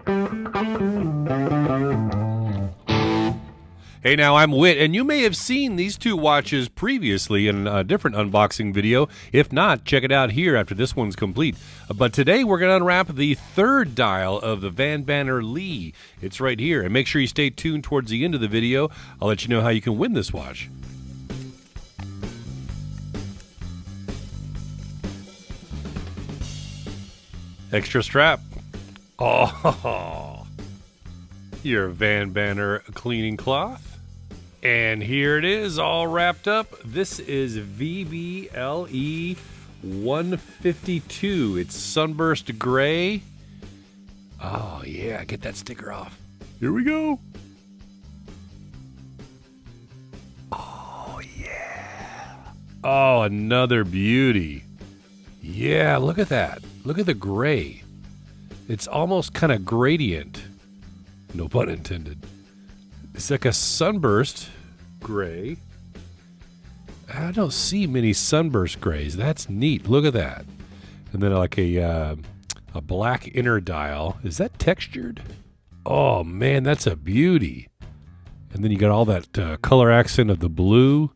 Hey now, I'm Whit, and you may have seen these two watches previously in a different unboxing video. If not, check it out here after this one's complete. But today we're going to unwrap the third dial of the VanBanner LEA. It's right here, and make sure you stay tuned towards the end of the video. I'll let you know how you can win this watch. Extra strap. Oh, your VanBanner cleaning cloth. And here it is, all wrapped up. This is VBLE 152. It's Sunburst Gray. Oh, yeah, get that sticker off. Here we go. Oh, yeah. Oh, another beauty. Yeah, look at that. Look at the gray. It's almost kind of gradient. No pun intended. It's like a sunburst gray. I don't see many sunburst grays. That's neat. Look at that. And then like a black inner dial. Is that textured? Oh, man, that's a beauty. And then you got all that color accent of the blue.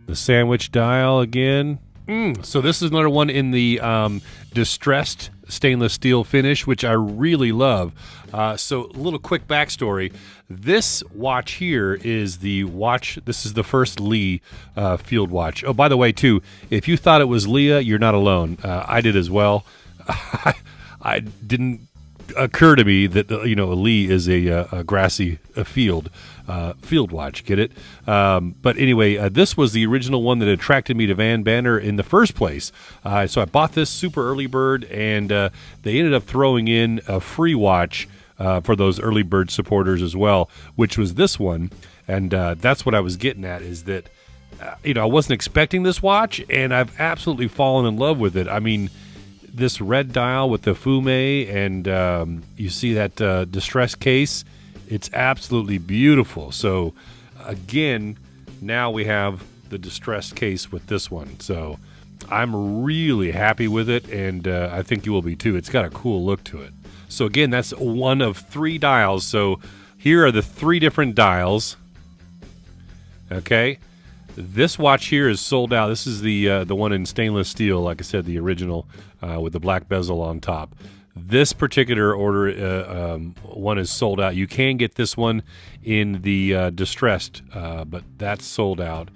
The sandwich dial again. So this is another one in the distressed stainless steel finish, which I really love. So a little quick backstory. This watch here is the watch. This is the first LEA Field Watch. Oh, by the way, too, if you thought it was LEA, you're not alone. I did as well. I didn't occur to me that a LEA is a grassy field watch. Get it? But anyway, this was the original one that attracted me to VanBanner in the first place. So I bought this super early bird, and they ended up throwing in a free watch for those early bird supporters as well, which was this one. And that's what I was getting at, is that I wasn't expecting this watch, and I've absolutely fallen in love with it. I mean, this red dial with the fume, and you see that distress case. It's absolutely beautiful. So again, now we have the distressed case with this one. So I'm really happy with it, and I think you will be too. It's got a cool look to it. So again, that's one of three dials. So here are the three different dials. Okay. This watch here is sold out. This is the one in stainless steel, like I said, the original with the black bezel on top. This particular order one is sold out. You can get this one in the distressed, but that's sold out.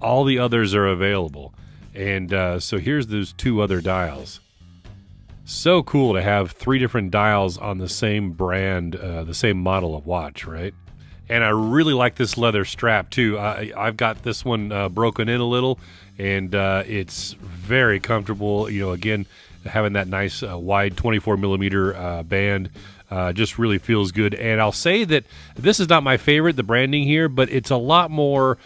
All the others are available. And so here's those two other dials. So cool to have three different dials on the same brand, the same model of watch, right? And I really like this leather strap too. I've got this one broken in a little, and it's very comfortable. Again, having that nice wide 24 millimeter band just really feels good. And I'll say that this is not my favorite, the branding here, but it's a lot more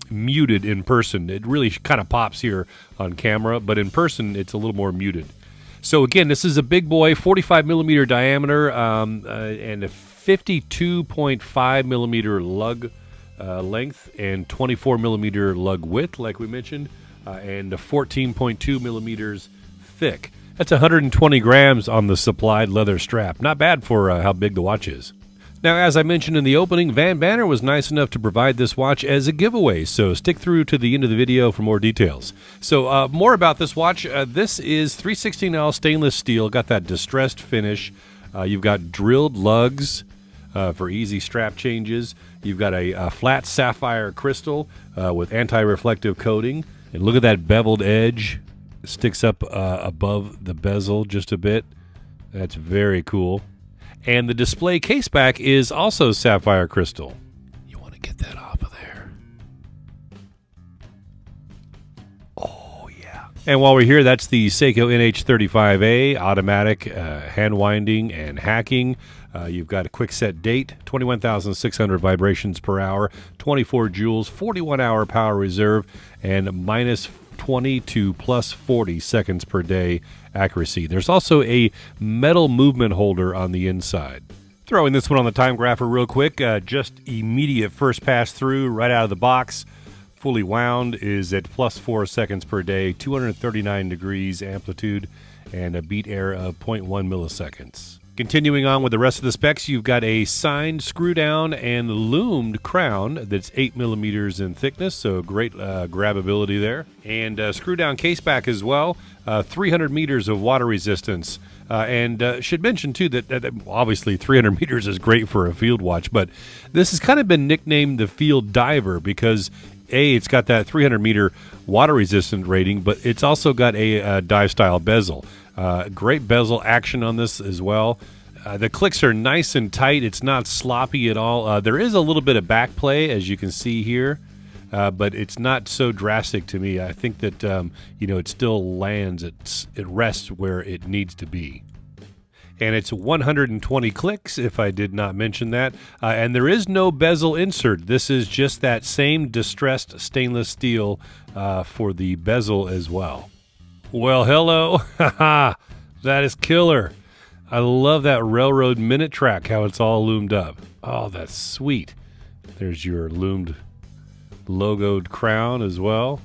muted in person. It really kind of pops here on camera, but in person, it's a little more muted. So again, this is a big boy, 45 millimeter diameter, and a 52.5 millimeter lug length, and 24 millimeter lug width, like we mentioned, and a 14.2 millimeters thick. That's 120 grams on the supplied leather strap. Not bad for how big the watch is. Now, as I mentioned in the opening, VanBanner was nice enough to provide this watch as a giveaway, so stick through to the end of the video for more details. So more about this watch. This is 316L stainless steel, got that distressed finish. You've got drilled lugs for easy strap changes. You've got a flat sapphire crystal with anti-reflective coating. And look at that beveled edge. It sticks up above the bezel just a bit. That's very cool. And the display case back is also sapphire crystal. You want to get that off of there. Oh, yeah. And while we're here, that's the Seiko NH35A, automatic hand winding and hacking. You've got a quick set date, 21,600 vibrations per hour, 24 joules, 41-hour power reserve, and minus 20 to plus 40 seconds per day accuracy. There's also a metal movement holder on the inside. Throwing this one on the time grapher real quick, just immediate first pass through right out of the box. Fully wound is at plus 4 seconds per day, 239 degrees amplitude, and a beat error of 0.1 milliseconds. Continuing on with the rest of the specs, you've got a signed, screw down, and loomed crown that's 8 millimeters in thickness, so great grabbability there. And screw down case back as well, 300 meters of water resistance. And should mention too that obviously 300 meters is great for a field watch, but this has kind of been nicknamed the Field Diver because it's got that 300 meter water resistant rating, but it's also got a dive style bezel. Great bezel action on this as well. The clicks are nice and tight. It's not sloppy at all. There is a little bit of back play, as you can see here, but it's not so drastic to me. I think that it still lands. It rests where it needs to be. And it's 120 clicks, if I did not mention that. And there is no bezel insert. This is just that same distressed stainless steel for the bezel as well. Well, hello. That is killer. I love that railroad minute track, how it's all loomed up. Oh, that's sweet. There's your loomed logoed crown as well.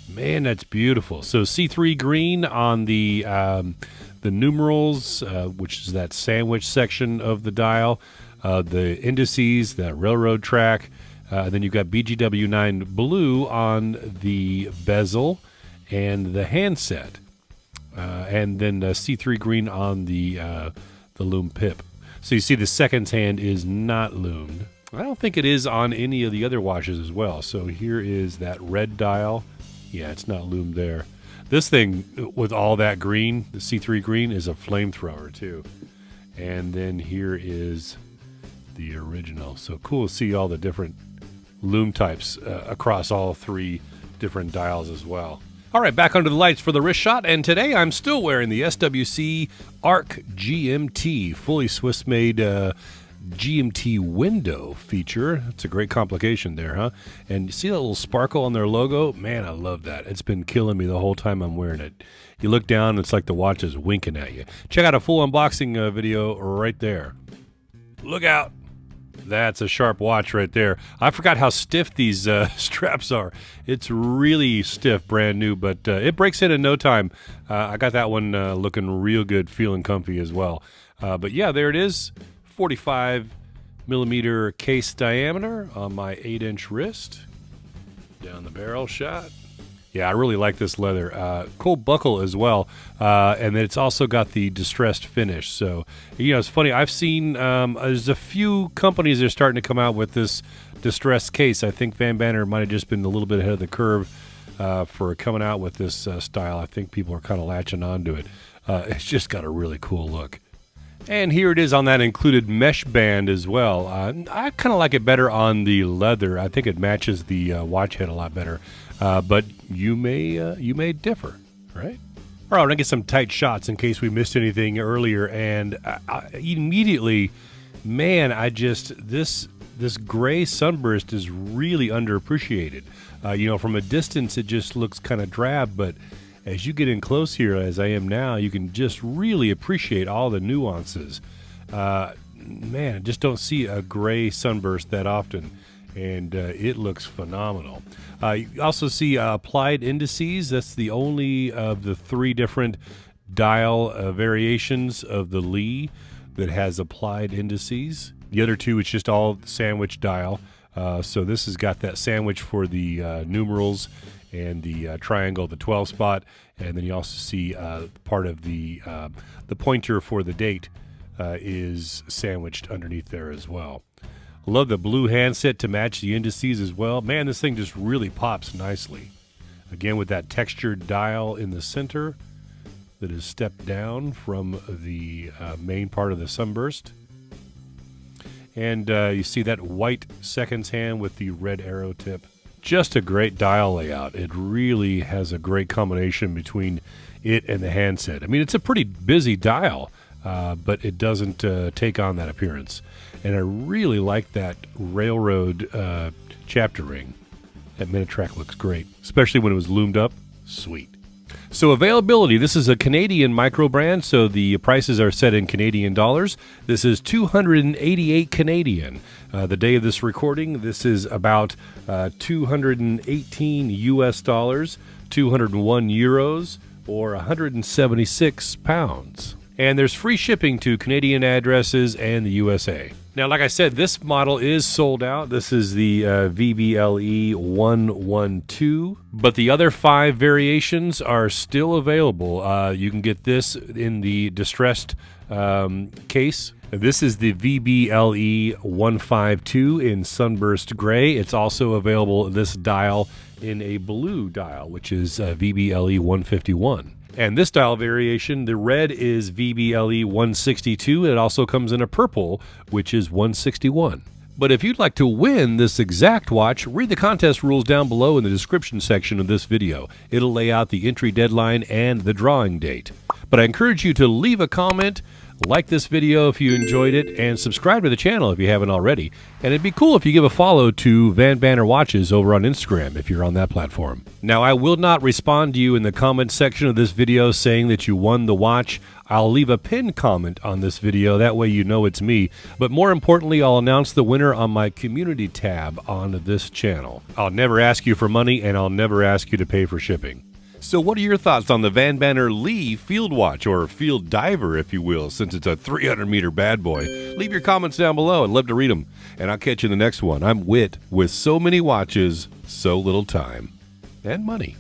Man, that's beautiful. So C3 green on the numerals, which is that sandwich section of the dial, the indices, that railroad track. Then you've got BGW9 blue on the bezel and the handset, and then C3 green on the loom pip. So you see the seconds hand is not loomed. I don't think it is on any of the other watches as well. So here is that red dial. Yeah, it's not loomed there. This thing with all that green, the C3 green, is a flamethrower too. And then here is the original. So cool to see all the different loom types across all three different dials as well. All right, back under the lights for the wrist shot, and today I'm still wearing the SWC Arc GMT, fully Swiss-made GMT window feature. It's a great complication there, huh? And you see that little sparkle on their logo? Man, I love that. It's been killing me the whole time I'm wearing it. You look down, it's like the watch is winking at you. Check out a full unboxing video right there. Look out. That's a sharp watch right there. I forgot how stiff these straps are. It's really stiff, brand new, but it breaks in no time. I got that one looking real good, feeling comfy as well. But yeah, there it is. 45 millimeter case diameter on my 8-inch wrist. Down the barrel shot. Yeah, I really like this leather. Cool buckle as well. And then it's also got the distressed finish. So, it's funny. I've seen there's a few companies that are starting to come out with this distressed case. I think VanBanner might have just been a little bit ahead of the curve for coming out with this style. I think people are kind of latching onto it. It's just got a really cool look. And here it is on that included mesh band as well. I kind of like it better on the leather. I think it matches the watch head a lot better. But you may differ, right? All right, I'm gonna get some tight shots in case we missed anything earlier. And immediately, man, this gray Sunburst is really underappreciated. From a distance, it just looks kind of drab, but as you get in close here, as I am now, you can just really appreciate all the nuances. Man, I just don't see a gray Sunburst that often, and it looks phenomenal. You also see applied indices. That's the only of the three different dial variations of the LEA that has applied indices. The other two, it's just all sandwich dial. So this has got that sandwich for the numerals and the triangle, the 12 spot, and then you also see part of the pointer for the date is sandwiched underneath there as well. Love the blue handset to match the indices as well. Man, this thing just really pops nicely. Again, with that textured dial in the center that is stepped down from the main part of the Sunburst. And you see that white seconds hand with the red arrow tip. Just a great dial layout. It really has a great combination between it and the handset. I mean, it's a pretty busy dial, but it doesn't take on that appearance. And I really like that railroad chapter ring. That minute track looks great, especially when it was loomed up. Sweet. So availability, this is a Canadian micro brand, so the prices are set in Canadian dollars. This is $288 Canadian. The day of this recording, this is about 218 US dollars, 201 euros, or 176 pounds. And there's free shipping to Canadian addresses and the USA. Now, like I said, this model is sold out. This is the VBLE 112, but the other 5 variations are still available. You can get this in the distressed case. This is the VBLE 152 in Sunburst Gray. It's also available, this dial, in a blue dial, which is VBLE 151. And this dial variation, the red is VBLE 162. It also comes in a purple, which is 161. But if you'd like to win this exact watch, read the contest rules down below in the description section of this video. It'll lay out the entry deadline and the drawing date. But I encourage you to leave a comment, like this video if you enjoyed it, and subscribe to the channel if you haven't already. And it'd be cool if you give a follow to VanBanner Watches over on Instagram if you're on that platform. Now, I will not respond to you in the comment section of this video saying that you won the watch. I'll leave a pinned comment on this video, that way you know it's me. But more importantly, I'll announce the winner on my community tab on this channel. I'll never ask you for money, and I'll never ask you to pay for shipping. So what are your thoughts on the VanBanner LEA Field Watch, or Field Diver, if you will, since it's a 300-meter bad boy? Leave your comments down below. I'd love to read them. And I'll catch you in the next one. I'm Whit with so many watches, so little time and money.